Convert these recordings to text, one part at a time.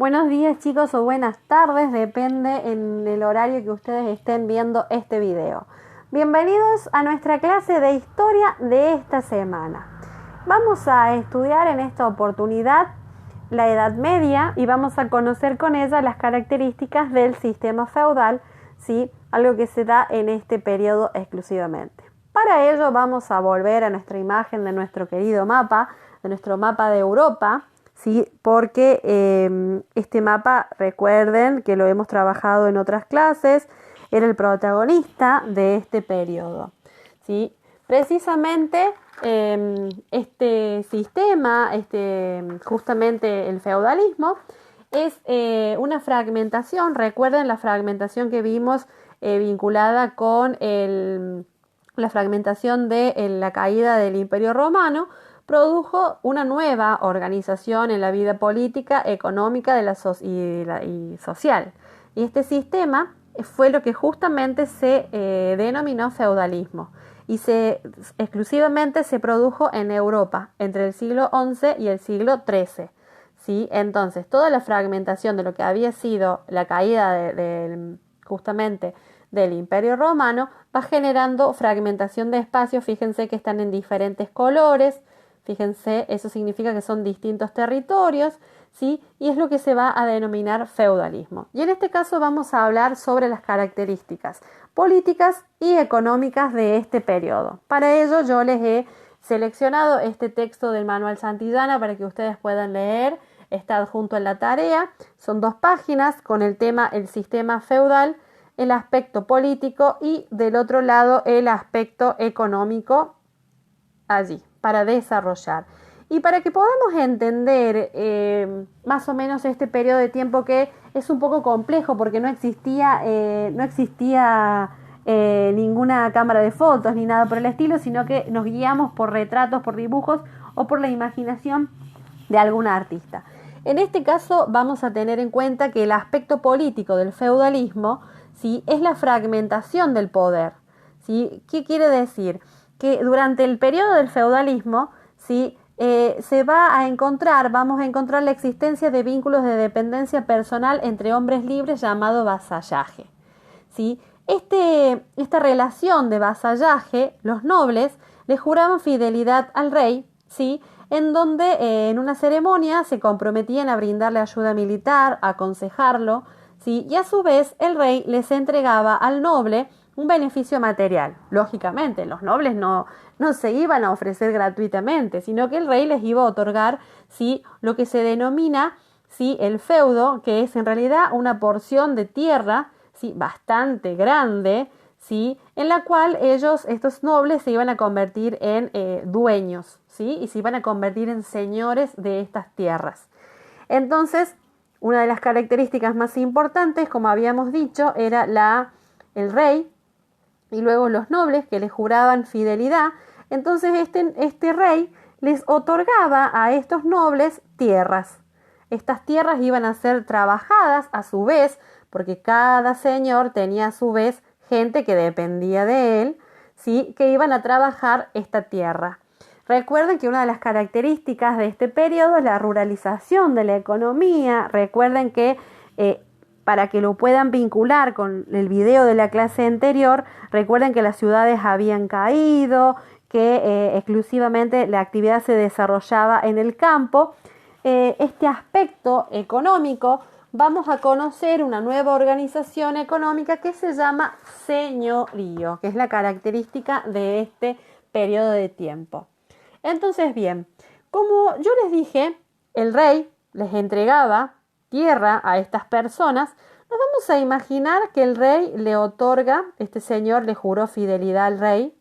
Buenos días chicos o buenas tardes, depende en el horario que ustedes estén viendo este video. Bienvenidos a nuestra clase de historia de esta semana. Vamos a estudiar en esta oportunidad la Edad Media y vamos a conocer con ella las características del sistema feudal, ¿sí? Algo que se da en este periodo exclusivamente. Para ello vamos a volver a nuestra imagen de nuestro querido mapa, de nuestro mapa de Europa, ¿sí? Porque este mapa, recuerden que lo hemos trabajado en otras clases, era el protagonista de este periodo, ¿sí? Precisamente este sistema, justamente el feudalismo, es una fragmentación. Recuerden la fragmentación que vimos vinculada con la fragmentación de la caída del Imperio Romano. Produjo una nueva organización en la vida política, económica y social. Y este sistema fue lo que justamente se denominó feudalismo y exclusivamente se produjo en Europa entre el siglo XI y el siglo XIII. ¿Sí? Entonces, toda la fragmentación de lo que había sido la caída justamente del Imperio Romano va generando fragmentación de espacios. Fíjense que están en diferentes colores. Fíjense, eso significa que son distintos territorios, ¿sí? Y es lo que se va a denominar feudalismo. Y en este caso vamos a hablar sobre las características políticas y económicas de este periodo. Para ello yo les he seleccionado este texto del Manual Santillana para que ustedes puedan leer. Está adjunto en la tarea. Son 2 páginas con el tema el sistema feudal, el aspecto político y del otro lado el aspecto económico allí para desarrollar. Y para que podamos entender más o menos este periodo de tiempo, que es un poco complejo porque no existía ninguna cámara de fotos ni nada por el estilo, sino que nos guiamos por retratos, por dibujos o por la imaginación de algún artista. En este caso vamos a tener en cuenta que el aspecto político del feudalismo, ¿sí?, es la fragmentación del poder, ¿sí? ¿Qué quiere decir? Que durante el periodo del feudalismo, ¿sí?, vamos a encontrar la existencia de vínculos de dependencia personal entre hombres libres llamado vasallaje, ¿sí? Esta relación de vasallaje, los nobles le juraban fidelidad al rey, ¿sí?, en donde en una ceremonia se comprometían a brindarle ayuda militar, a aconsejarlo, ¿sí?, y a su vez el rey les entregaba al noble un beneficio material. Lógicamente, los nobles no se iban a ofrecer gratuitamente, sino que el rey les iba a otorgar, ¿sí?, lo que se denomina, ¿sí?, el feudo, que es en realidad una porción de tierra, ¿sí?, bastante grande, ¿sí?, en la cual estos nobles se iban a convertir en dueños, ¿sí?, y se iban a convertir en señores de estas tierras. Entonces, una de las características más importantes, como habíamos dicho, era el rey, y luego los nobles que les juraban fidelidad. Entonces este rey les otorgaba a estos nobles tierras. Estas tierras iban a ser trabajadas a su vez, porque cada señor tenía a su vez gente que dependía de él, ¿sí?, que iban a trabajar esta tierra. Recuerden que una de las características de este periodo es la ruralización de la economía. Recuerden que para que lo puedan vincular con el video de la clase anterior, recuerden que las ciudades habían caído, que exclusivamente la actividad se desarrollaba en el campo. Este aspecto económico, vamos a conocer una nueva organización económica que se llama señorío, que es la característica de este periodo de tiempo. Entonces, bien, como yo les dije, el rey les entregaba tierra a estas personas. Nos vamos a imaginar que el rey le otorga, este señor le juró fidelidad al rey,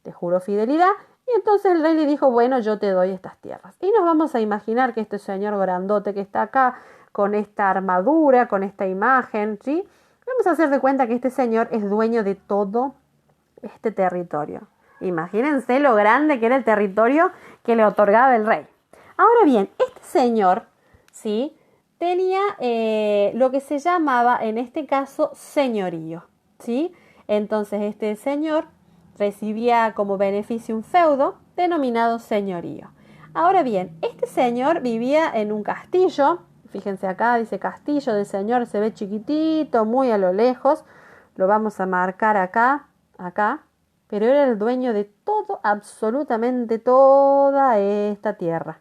le juró fidelidad, y entonces el rey le dijo, bueno, yo te doy estas tierras. Y nos vamos a imaginar que este señor grandote que está acá, con esta armadura, con esta imagen, ¿sí?, vamos a hacer de cuenta que este señor es dueño de todo este territorio. Imagínense lo grande que era el territorio que le otorgaba el rey. Ahora bien, este señor, ¿sí?, tenía lo que se llamaba en este caso señorío, ¿sí? Entonces este señor recibía como beneficio un feudo denominado señorío. Ahora bien, este señor vivía en un castillo, Fíjense acá, dice castillo del señor, se ve chiquitito, muy a lo lejos. Lo vamos a marcar acá, acá. Pero era el dueño de todo, absolutamente toda esta tierra.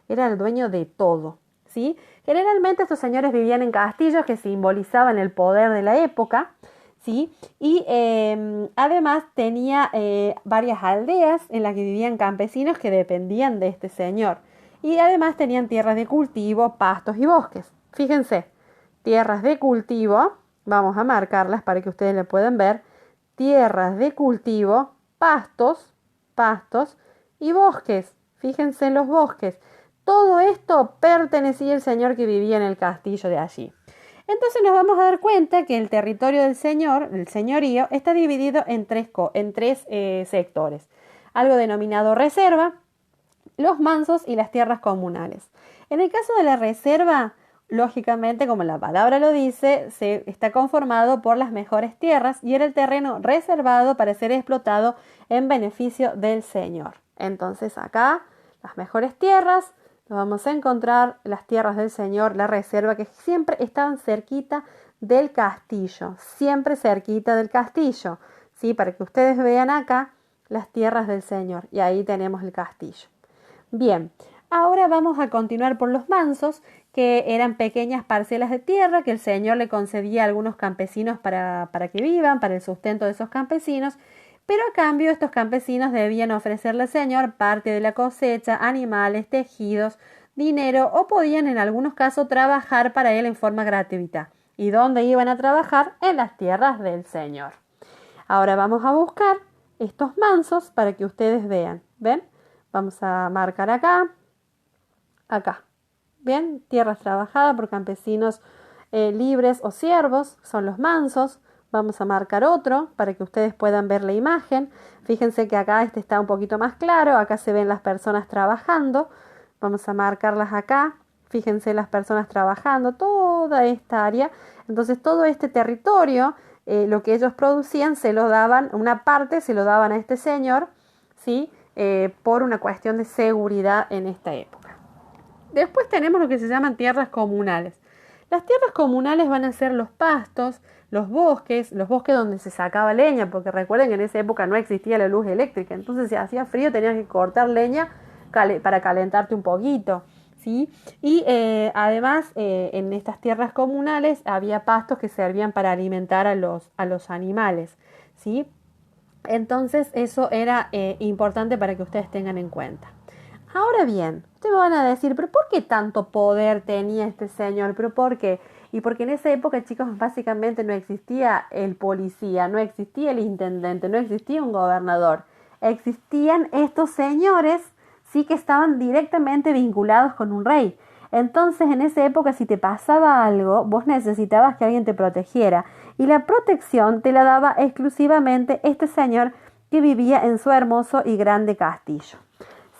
Era el dueño de todo, ¿sí? Generalmente estos señores vivían en castillos que simbolizaban el poder de la época, ¿sí? Y además tenía varias aldeas en las que vivían campesinos que dependían de este señor. Y además tenían tierras de cultivo, pastos y bosques. Fíjense, tierras de cultivo, vamos a marcarlas para que ustedes la puedan ver. Tierras de cultivo, pastos y bosques. Fíjense en los bosques. Todo esto pertenecía al señor que vivía en el castillo de allí. Entonces nos vamos a dar cuenta que el territorio del señor, el señorío, está dividido en tres sectores. Algo denominado reserva, los mansos y las tierras comunales. En el caso de la reserva, lógicamente, como la palabra lo dice, se está conformado por las mejores tierras y era el terreno reservado para ser explotado en beneficio del señor. Entonces acá, las mejores tierras, nos vamos a encontrar las tierras del señor, la reserva, que siempre estaban cerquita del castillo, siempre cerquita del castillo, ¿sí? Para que ustedes vean acá las tierras del señor, y ahí tenemos el castillo. Bien, ahora vamos a continuar por los mansos, que eran pequeñas parcelas de tierra que el señor le concedía a algunos campesinos para que vivan, para el sustento de esos campesinos, pero a cambio estos campesinos debían ofrecerle al señor parte de la cosecha, animales, tejidos, dinero, o podían en algunos casos trabajar para él en forma gratuita. ¿Y dónde iban a trabajar? En las tierras del señor. Ahora vamos a buscar estos mansos para que ustedes vean. ¿Ven? Vamos a marcar acá, acá. Bien, tierras trabajadas por campesinos libres o siervos, son los mansos. Vamos a marcar otro para que ustedes puedan ver la imagen. Fíjense que acá este está un poquito más claro, acá se ven las personas trabajando. Vamos a marcarlas acá. Fíjense las personas trabajando, toda esta área. Entonces todo este territorio, lo que ellos producían, se lo daban, una parte se lo daban a este señor, ¿sí? Por una cuestión de seguridad en esta época. Después tenemos lo que se llaman tierras comunales. Las tierras comunales van a ser los pastos, los bosques donde se sacaba leña, porque recuerden que en esa época no existía la luz eléctrica, entonces si hacía frío tenías que cortar leña para calentarte un poquito, ¿sí? Y además en estas tierras comunales había pastos que servían para alimentar a los animales, ¿sí? Entonces eso era importante para que ustedes tengan en cuenta. Ahora bien, ustedes me van a decir, ¿pero por qué tanto poder tenía este señor? ¿Pero por qué? Y porque en esa época, chicos, básicamente no existía el policía, no existía el intendente, no existía un gobernador. Existían estos señores, sí, que estaban directamente vinculados con un rey. Entonces, en esa época, si te pasaba algo, vos necesitabas que alguien te protegiera. Y la protección te la daba exclusivamente este señor que vivía en su hermoso y grande castillo.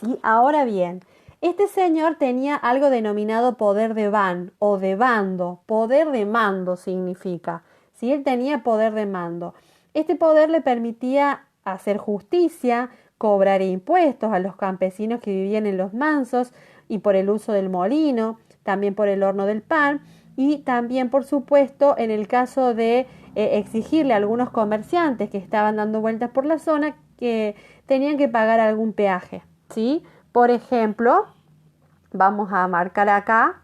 ¿Sí? Ahora bien, este señor tenía algo denominado poder de ban o de bando. Poder de mando significa. ¿Sí? Él tenía poder de mando. Este poder le permitía hacer justicia, cobrar impuestos a los campesinos que vivían en los mansos y por el uso del molino, también por el horno del pan y también, por supuesto, en el caso de exigirle a algunos comerciantes que estaban dando vueltas por la zona que tenían que pagar algún peaje. ¿Sí? Por ejemplo, vamos a marcar acá,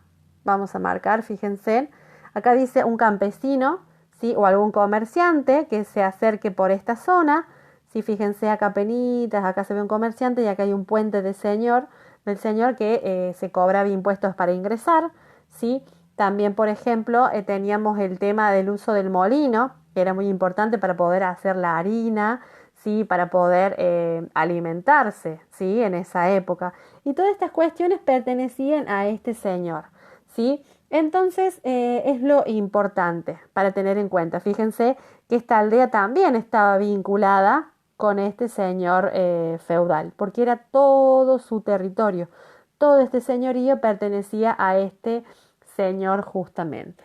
fíjense, acá dice un campesino, ¿sí? O algún comerciante que se acerque por esta zona, ¿sí? Fíjense acá penitas, acá se ve un comerciante y acá hay un puente del señor que se cobraba impuestos para ingresar, ¿sí? También, por ejemplo, teníamos el tema del uso del molino, que era muy importante para poder hacer la harina, ¿sí? Para poder alimentarse, ¿sí? En esa época. Y todas estas cuestiones pertenecían a este señor, ¿sí? Entonces es lo importante para tener en cuenta. Fíjense que esta aldea también estaba vinculada con este señor feudal, porque era todo su territorio. Todo este señorío pertenecía a este señor justamente.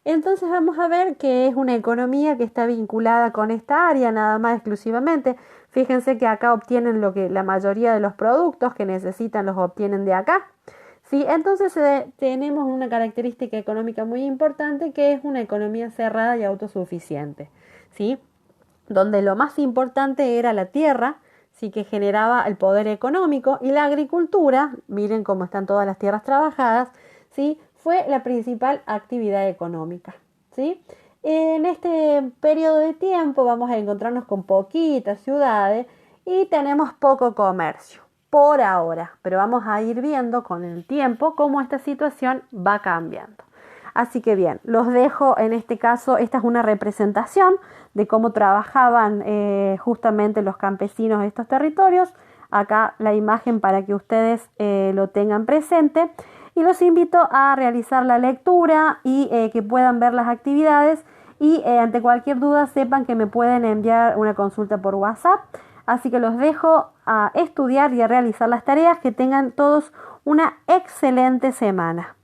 Entonces vamos a ver que es una economía que está vinculada con esta área nada más exclusivamente. Fíjense que acá obtienen lo que la mayoría de los productos que necesitan los obtienen de acá, ¿sí? Entonces tenemos una característica económica muy importante que es una economía cerrada y autosuficiente, ¿sí? Donde lo más importante era la tierra, sí, que generaba el poder económico, y la agricultura, miren cómo están todas las tierras trabajadas, ¿sí? Fue la principal actividad económica, ¿sí? En este periodo de tiempo vamos a encontrarnos con poquitas ciudades y tenemos poco comercio por ahora, pero vamos a ir viendo con el tiempo cómo esta situación va cambiando. Así que bien, los dejo en este caso. Esta es una representación de cómo trabajaban justamente los campesinos de estos territorios. Acá la imagen para que ustedes lo tengan presente. Y los invito a realizar la lectura y que puedan ver las actividades. Y ante cualquier duda sepan que me pueden enviar una consulta por WhatsApp. Así que los dejo a estudiar y a realizar las tareas. Que tengan todos una excelente semana.